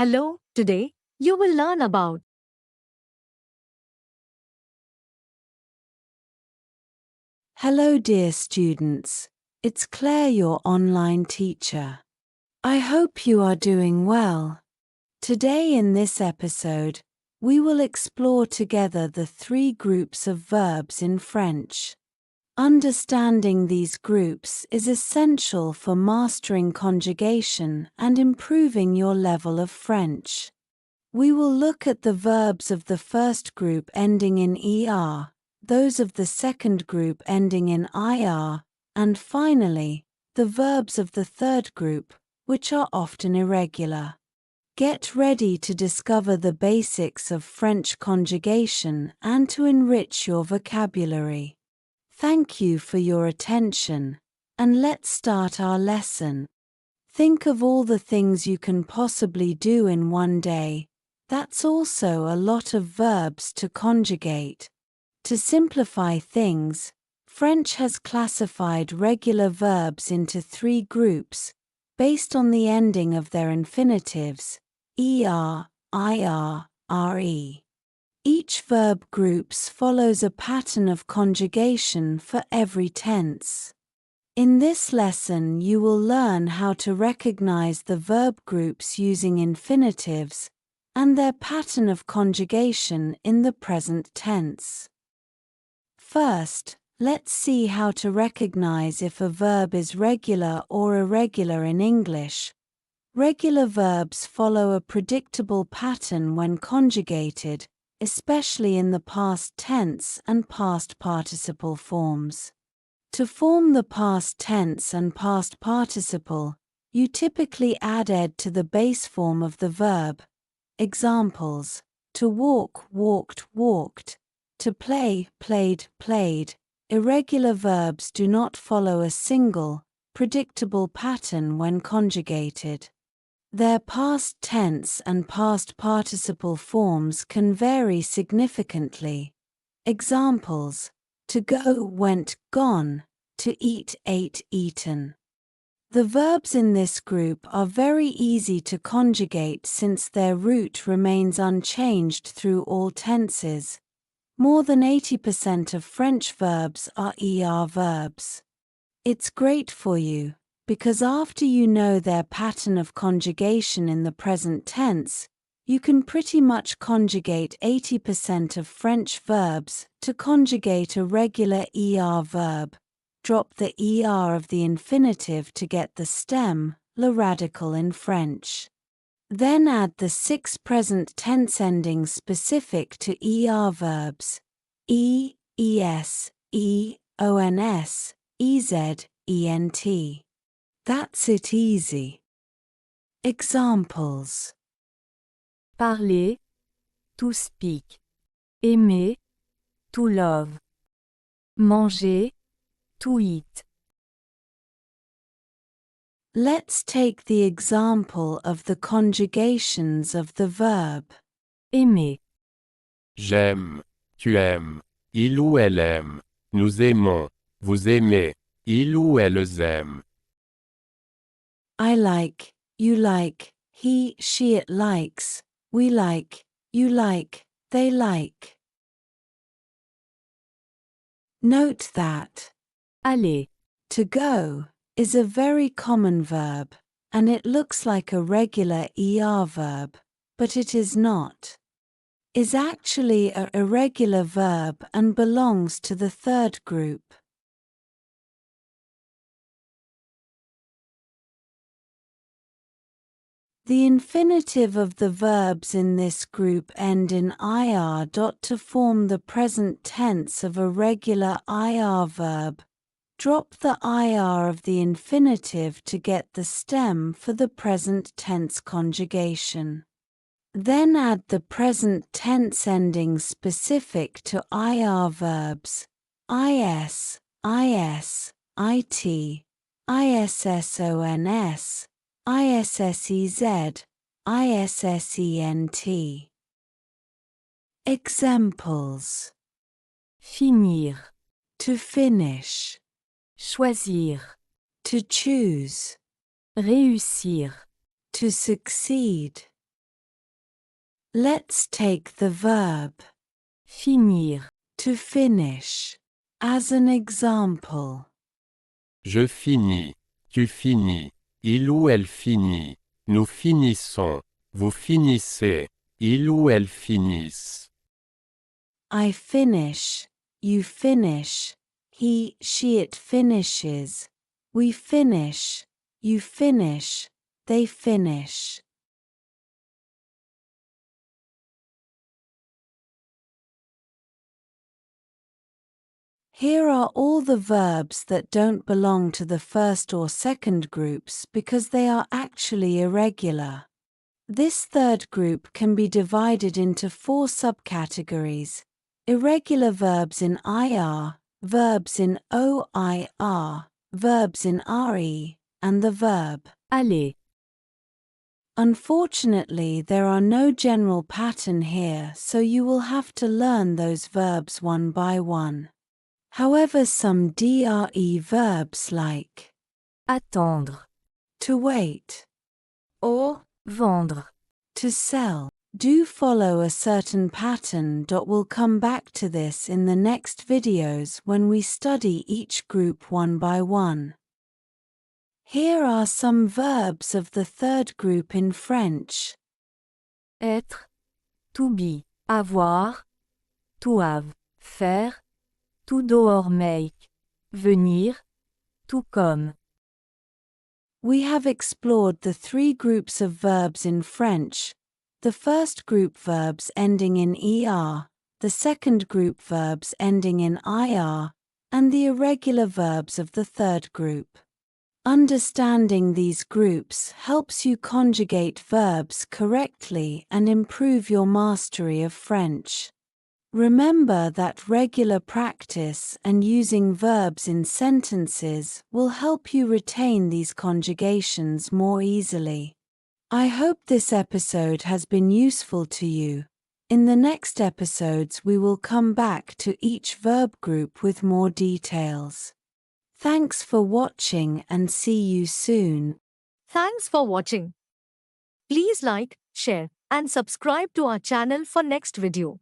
Hello, today you will learn about Hello, dear students. It's Claire, your online teacher. I hope you are doing well. Today in this episode, we will explore together the 3 groups of verbs in French. Understanding these groups is essential for mastering conjugation and improving your level of French. We will look at the verbs of the first group ending in er, those of the second group ending in ir, and finally, the verbs of the third group, which are often irregular. Get ready to discover the basics of French conjugation and to enrich your vocabulary. Thank you for your attention, and let's start our lesson. Think of all the things you can possibly do in one day. That's also a lot of verbs to conjugate. To simplify things, French has classified regular verbs into 3 groups, based on the ending of their infinitives, er, ir, re. Each verb groups follows a pattern of conjugation for every tense. In this lesson you will learn how to recognize the verb groups using infinitives and their pattern of conjugation in the present tense. First, let's see how to recognize if a verb is regular or irregular in English. Regular verbs follow a predictable pattern when conjugated, especially in the past tense and past participle forms. To form the past tense and past participle, you typically add ed to the base form of the verb. Examples: to walk, walked, walked; to play, played, played. Irregular verbs do not follow a single, predictable pattern when conjugated. Their past tense and past participle forms can vary significantly. Examples: to go, went, gone; to eat, ate, eaten. The verbs in this group are very easy to conjugate since their root remains unchanged through all tenses. More than 80% of French verbs are er verbs. It's great for you, because after you know their pattern of conjugation in the present tense, you can pretty much conjugate 80% of French verbs. To conjugate a regular er verb, drop the er of the infinitive to get the stem, le radical in French. Then add the 6 present tense endings specific to er verbs: e, es, ons, ez, ent. That's it easy. Examples: Parler, to speak. Aimer, to love. Manger, to eat. Let's take the example of the conjugations of the verb. Aimer, J'aime, tu aimes, il ou elle aime, nous aimons, vous aimez, ils ou elles aiment. I like, you like, he, she, it likes, we like, you like, they like. Note that aller, to go is a very common verb, and it looks like a regular er verb, but it is not. Is actually an irregular verb and belongs to the third group. The infinitive of the verbs in this group end in ir. To form the present tense of a regular ir verb, drop the ir of the infinitive to get the stem for the present tense conjugation. Then add the present tense endings specific to ir verbs: is, it, issons, issez, issent. Examples: finir, to finish, choisir, to choose, réussir, to succeed, Let's take the verb finir, to finish as an example. Je finis, tu finis, il ou elle finit, nous finissons, vous finissez, il ou elle finissent. I finish, you finish, he, she, it finishes, we finish, you finish, they finish. Here are all the verbs that don't belong to the first or second groups because they are actually irregular. This third group can be divided into 4 subcategories: irregular verbs in IR, verbs in OIR, verbs in RE, and the verb aller. Unfortunately, there are no general pattern here, so you will have to learn those verbs one by one. However, some DRE verbs like Attendre, to wait or vendre, to sell do follow a certain pattern. We'll come back to this in the next videos when we study each group one by one. Here are some verbs of the third group in French. être, to be, avoir, to have, faire, to do or make, venir, to come. We have explored the 3 groups of verbs in French: the first group verbs ending in ER, the second group verbs ending in IR, and the irregular verbs of the third group. Understanding these groups helps you conjugate verbs correctly and improve your mastery of French. Remember that regular practice and using verbs in sentences will help you retain these conjugations more easily. I hope this episode has been useful to you. In the next episodes, we will come back to each verb group with more details. Thanks for watching and see you soon. Thanks for watching. Please like, share, and subscribe to our channel for next video.